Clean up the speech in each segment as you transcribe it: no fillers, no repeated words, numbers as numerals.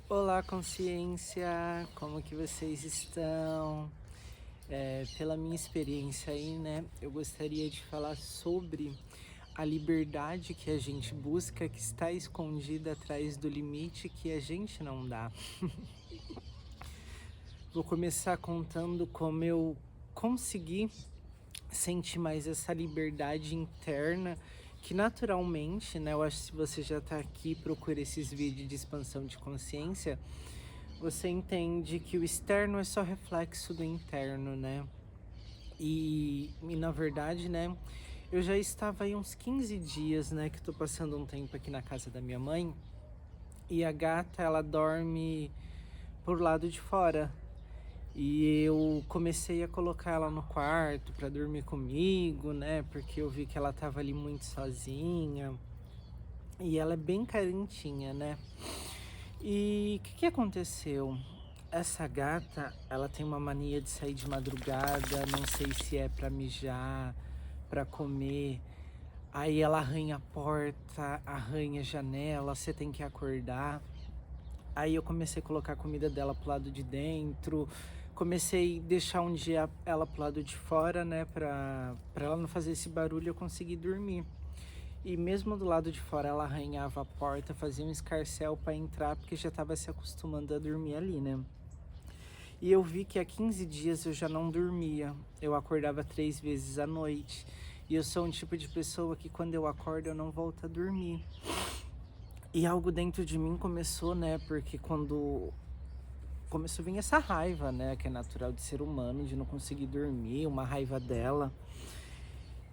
Olá, consciência! Como que vocês estão? Pela minha experiência aí, né, eu gostaria de falar sobre a liberdade que a gente busca, que está escondida atrás do limite que a gente não dá. Vou começar contando como eu consegui sentir mais essa liberdade interna, que naturalmente, né, eu acho que se você já está aqui, procura esses vídeos de expansão de consciência, você entende que o externo é só reflexo do interno, né? E na verdade, né, eu já estava aí uns 15 dias, né, que tô passando um tempo aqui na casa da minha mãe, e a gata, ela dorme por lado de fora. E eu comecei a colocar ela no quarto para dormir comigo, né, porque eu vi que ela tava ali muito sozinha, e ela é bem carentinha, né? E o que aconteceu? Essa gata, ela tem uma mania de sair de madrugada, não sei se é pra mijar, pra comer. Aí ela arranha a porta, arranha a janela, você tem que acordar. Aí eu comecei a colocar a comida dela pro lado de dentro. Comecei a deixar um dia ela pro lado de fora, né, pra ela não fazer esse barulho e eu conseguir dormir. E mesmo do lado de fora ela arranhava a porta, fazia um escarcéu para entrar, porque já estava se acostumando a dormir ali, né? E eu vi que há 15 dias eu já não dormia. Eu acordava 3 vezes à noite. E eu sou um tipo de pessoa que quando eu acordo eu não volto a dormir. E algo dentro de mim começou, né? Porque quando começou a vir essa raiva, né? Que é natural de ser humano, de não conseguir dormir, uma raiva dela.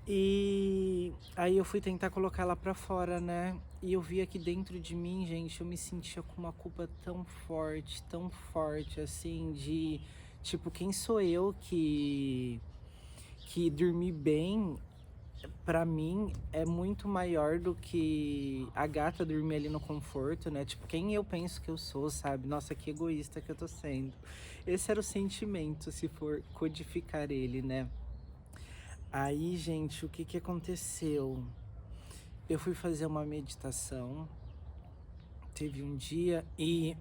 E aí eu fui tentar colocar ela pra fora, né? E eu vi aqui dentro de mim, gente, eu me sentia com uma culpa tão forte, assim, de tipo, quem sou eu que dormir bem, pra mim, é muito maior do que a gata dormir ali no conforto, né? Tipo, quem eu penso que eu sou, sabe? Nossa, que egoísta que eu tô sendo. Esse era o sentimento, se for codificar ele, né? Aí, gente, o que que aconteceu? Eu fui fazer uma meditação, teve um dia e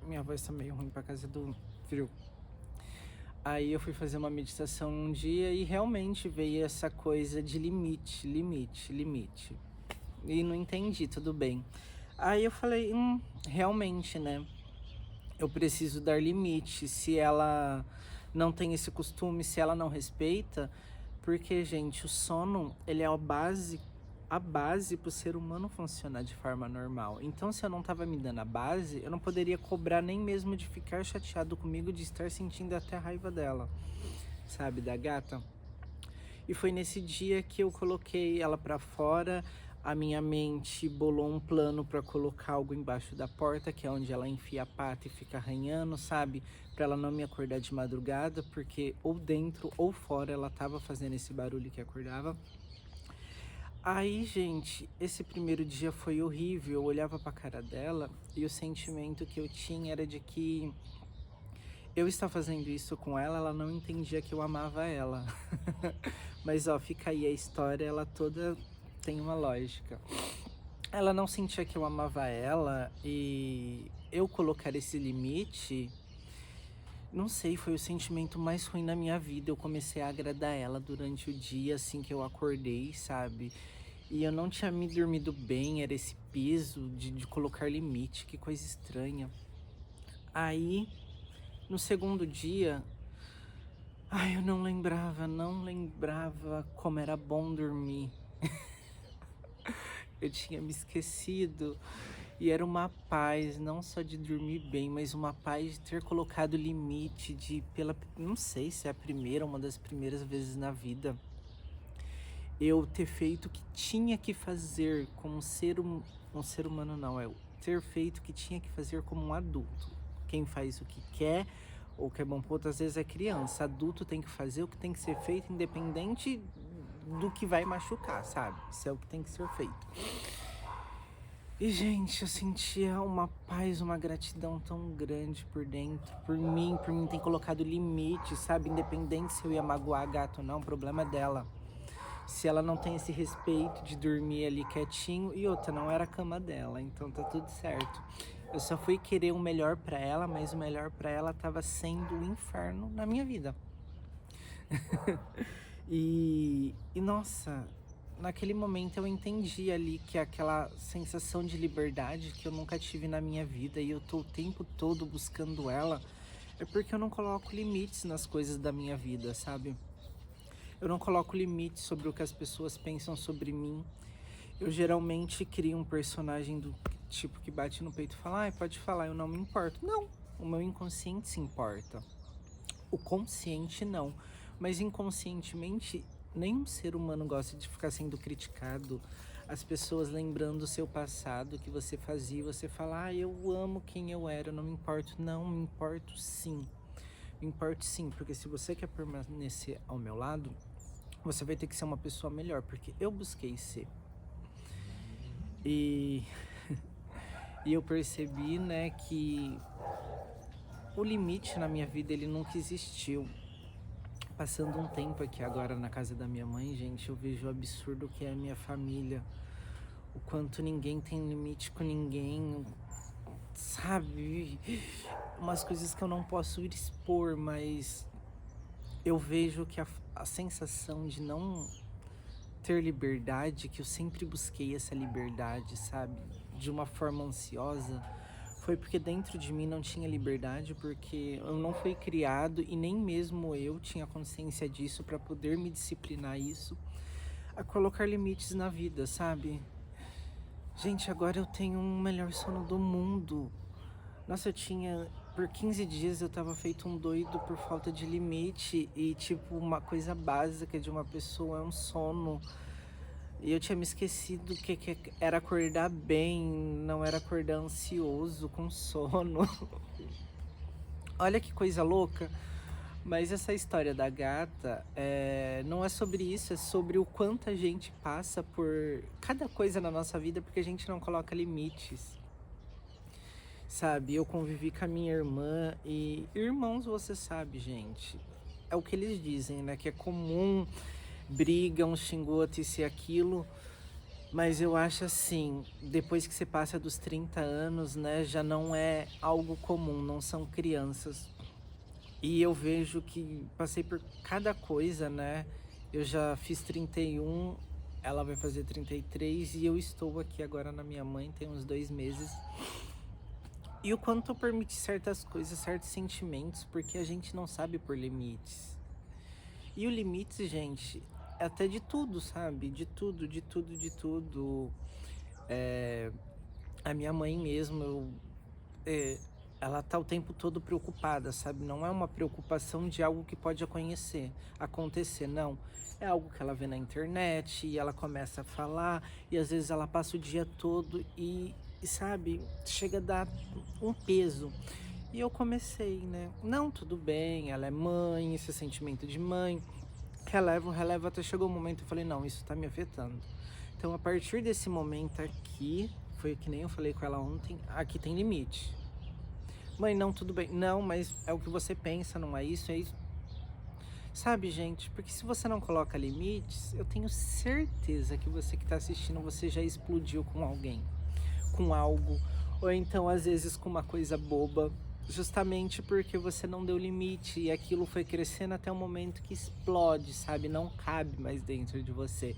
minha voz tá meio ruim pra casa do frio. Aí eu fui fazer uma meditação um dia e realmente veio essa coisa de limite. E não entendi, tudo bem. Aí eu falei, realmente, né? Eu preciso dar limite. Se ela não tem esse costume, se ela não respeita, porque, gente, o sono, ele é a base para o ser humano funcionar de forma normal. Então, se eu não estava me dando a base, eu não poderia cobrar nem mesmo de ficar chateado comigo, de estar sentindo até a raiva dela, sabe, da gata. E foi nesse dia que eu coloquei ela pra fora. A minha mente bolou um plano pra colocar algo embaixo da porta, que é onde ela enfia a pata e fica arranhando, sabe? Pra ela não me acordar de madrugada, porque ou dentro ou fora ela tava fazendo esse barulho que acordava. Aí, gente, esse primeiro dia foi horrível. Eu olhava pra cara dela e o sentimento que eu tinha era de que eu estava fazendo isso com ela, ela não entendia que eu amava ela. Mas ó, fica aí a história, ela toda tem uma lógica. Ela não sentia que eu amava ela e eu colocar esse limite, não sei, foi o sentimento mais ruim na minha vida. Eu comecei a agradar ela durante o dia, assim que eu acordei, sabe? E eu não tinha me dormido bem, era esse peso de colocar limite, que coisa estranha. Aí, no segundo dia, ai, eu não lembrava como era bom dormir. Eu tinha me esquecido. E era uma paz, não só de dormir bem, mas uma paz de ter colocado limite, não sei se é a primeira, uma das primeiras vezes na vida, eu ter feito o que tinha que fazer como um ser humano não, é ter feito o que tinha que fazer como um adulto. Quem faz o que quer, ou que é bom para outras vezes é criança. Adulto tem que fazer o que tem que ser feito, independente do que vai machucar, sabe? Isso é o que tem que ser feito. E, gente, eu sentia uma paz, uma gratidão tão grande por dentro, por mim ter colocado limite, sabe? Independente se eu ia magoar a gata ou não, o problema é dela. Se ela não tem esse respeito de dormir ali quietinho, e outra, não era a cama dela, então tá tudo certo. Eu só fui querer o melhor pra ela, mas o melhor pra ela tava sendo o inferno na minha vida. E nossa, naquele momento eu entendi ali que aquela sensação de liberdade que eu nunca tive na minha vida e eu tô o tempo todo buscando ela, é porque eu não coloco limites nas coisas da minha vida, sabe? Eu não coloco limites sobre o que as pessoas pensam sobre mim. Eu geralmente crio um personagem do tipo que bate no peito e fala, ai, pode falar, eu não me importo. Não, o meu inconsciente se importa. O consciente não. Mas inconscientemente, nenhum ser humano gosta de ficar sendo criticado. As pessoas lembrando o seu passado, o que você fazia, e você fala, ah, eu amo quem eu era, eu não me importo. Não, me importo sim. Me importo sim, porque se você quer permanecer ao meu lado, você vai ter que ser uma pessoa melhor, porque eu busquei ser. E, e eu percebi, né, que o limite na minha vida, ele nunca existiu. Passando um tempo aqui agora na casa da minha mãe, gente, eu vejo o absurdo que é a minha família. O quanto ninguém tem limite com ninguém, sabe? Umas coisas que eu não posso expor, mas eu vejo que a sensação de não ter liberdade, que eu sempre busquei essa liberdade, sabe? De uma forma ansiosa, foi porque dentro de mim não tinha liberdade, porque eu não fui criado e nem mesmo eu tinha consciência disso para poder me disciplinar isso, a colocar limites na vida, sabe? Gente, agora eu tenho um melhor sono do mundo. Nossa, eu tinha. Por 15 dias eu tava feito um doido por falta de limite. E, tipo, uma coisa básica de uma pessoa é um sono. E eu tinha me esquecido que era acordar bem, não era acordar ansioso, com sono. Olha que coisa louca. Mas essa história da gata não é sobre isso, é sobre o quanto a gente passa por cada coisa na nossa vida porque a gente não coloca limites. Sabe, eu convivi com a minha irmã e irmãos, você sabe, gente, é o que eles dizem, né? Que é comum, briga, um xingou outro isso e aquilo. Mas eu acho assim, depois que você passa dos 30 anos, né, já não é algo comum, não são crianças. E eu vejo que passei por cada coisa, né? Eu já fiz 31, ela vai fazer 33 e eu estou aqui agora na minha mãe, tem uns 2 meses. E o quanto eu permiti certas coisas, certos sentimentos, porque a gente não sabe por limites. E o limite, gente, é até de tudo, sabe? De tudo, de tudo, de tudo. A minha mãe mesmo, ela tá o tempo todo preocupada, sabe? Não é uma preocupação de algo que pode acontecer, não. É algo que ela vê na internet e ela começa a falar e às vezes ela passa o dia todo e sabe, chega a dar um peso. E eu comecei, né? Não, tudo bem, ela é mãe, esse sentimento de mãe. Relevo, até chegou o momento eu falei, não, isso tá me afetando. Então, a partir desse momento aqui, foi que nem eu falei com ela ontem, aqui tem limite. Mãe, não, tudo bem. Não, mas é o que você pensa, não é isso, é isso. Sabe, gente, porque se você não coloca limites, eu tenho certeza que você que tá assistindo, você já explodiu com alguém, com algo, ou então às vezes com uma coisa boba, justamente porque você não deu limite e aquilo foi crescendo até o momento que explode, sabe? Não cabe mais dentro de você.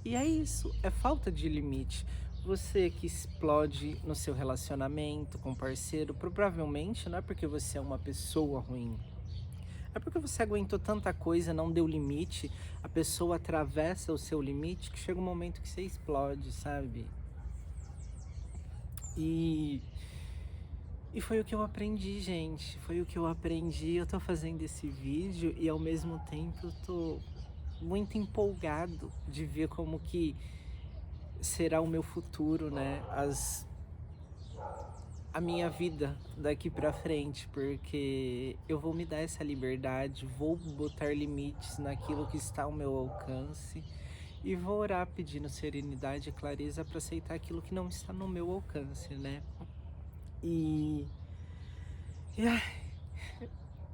E é isso, é falta de limite. Você que explode no seu relacionamento com o parceiro, provavelmente não é porque você é uma pessoa ruim. É porque você aguentou tanta coisa, não deu limite, a pessoa atravessa o seu limite que chega um momento que você explode, sabe? E E foi o que eu aprendi, gente. Foi o que eu aprendi. Eu tô fazendo esse vídeo e ao mesmo tempo eu tô muito empolgado de ver como que será o meu futuro, né? A minha vida daqui pra frente, porque eu vou me dar essa liberdade, vou botar limites naquilo que está ao meu alcance e vou orar pedindo serenidade e clareza para aceitar aquilo que não está no meu alcance, né? E E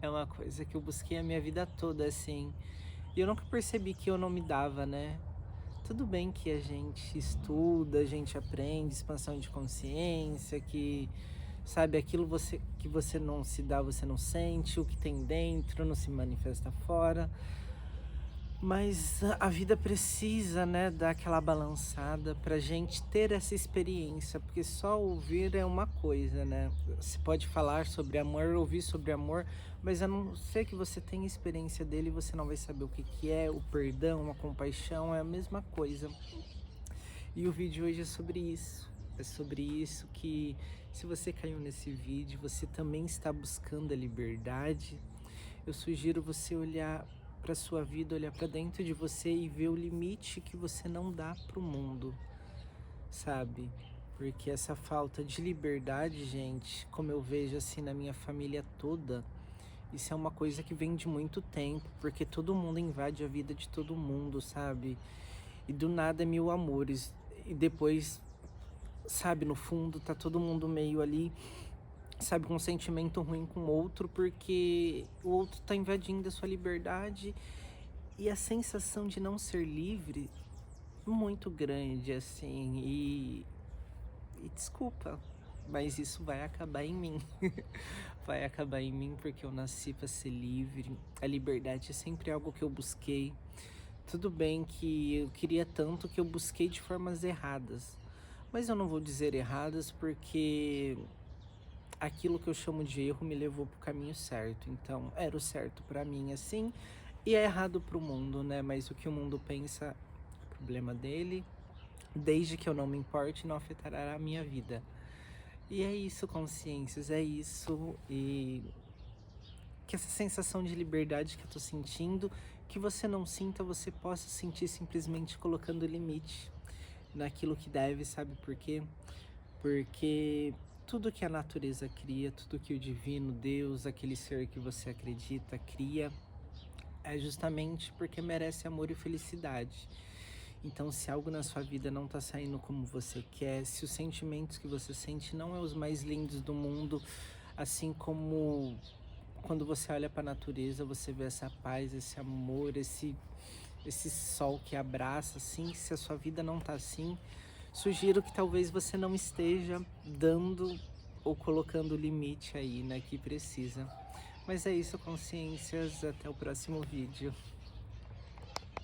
é uma coisa que eu busquei a minha vida toda, assim. E eu nunca percebi que eu não me dava, né? Tudo bem que a gente estuda, a gente aprende expansão de consciência, que, sabe? Aquilo que você não se dá, você não sente, o que tem dentro não se manifesta fora. Mas a vida precisa, né, dar aquela balançada pra gente ter essa experiência, porque só ouvir é uma coisa, né? Você pode falar sobre amor, ouvir sobre amor, mas a não ser que você tenha experiência dele, você não vai saber o que que é o perdão, a compaixão, é a mesma coisa. E o vídeo hoje é sobre isso. É sobre isso que, se você caiu nesse vídeo, você também está buscando a liberdade. Eu sugiro você olhar para sua vida, olhar para dentro de você e ver o limite que você não dá para o mundo, sabe? Porque essa falta de liberdade, gente, como eu vejo assim na minha família toda, isso é uma coisa que vem de muito tempo, porque todo mundo invade a vida de todo mundo, sabe? E do nada é mil amores. E depois, sabe, no fundo tá todo mundo meio ali, sabe, com um sentimento ruim com o outro, porque o outro tá invadindo a sua liberdade e a sensação de não ser livre muito grande, assim, e desculpa, mas isso vai acabar em mim. Vai acabar em mim porque eu nasci para ser livre. A liberdade é sempre algo que eu busquei. Tudo bem que eu queria tanto que eu busquei de formas erradas, mas eu não vou dizer erradas porque aquilo que eu chamo de erro me levou pro caminho certo. Então, era o certo para mim, assim, e é errado pro mundo, né? Mas o que o mundo pensa é problema dele, desde que eu não me importe, não afetará a minha vida. E é isso, consciências, é isso. E que essa sensação de liberdade que eu tô sentindo, que você não sinta, você possa sentir simplesmente colocando limite naquilo que deve, sabe por quê? Porque tudo que a natureza cria, tudo que o divino, Deus, aquele ser que você acredita, cria, é justamente porque merece amor e felicidade. Então, se algo na sua vida não tá saindo como você quer, se os sentimentos que você sente não é os mais lindos do mundo, assim como quando você olha para a natureza, você vê essa paz, esse amor, esse sol que abraça, assim, se a sua vida não tá assim, sugiro que talvez você não esteja dando ou colocando o limite aí, né, que precisa. Mas é isso, consciências, até o próximo vídeo.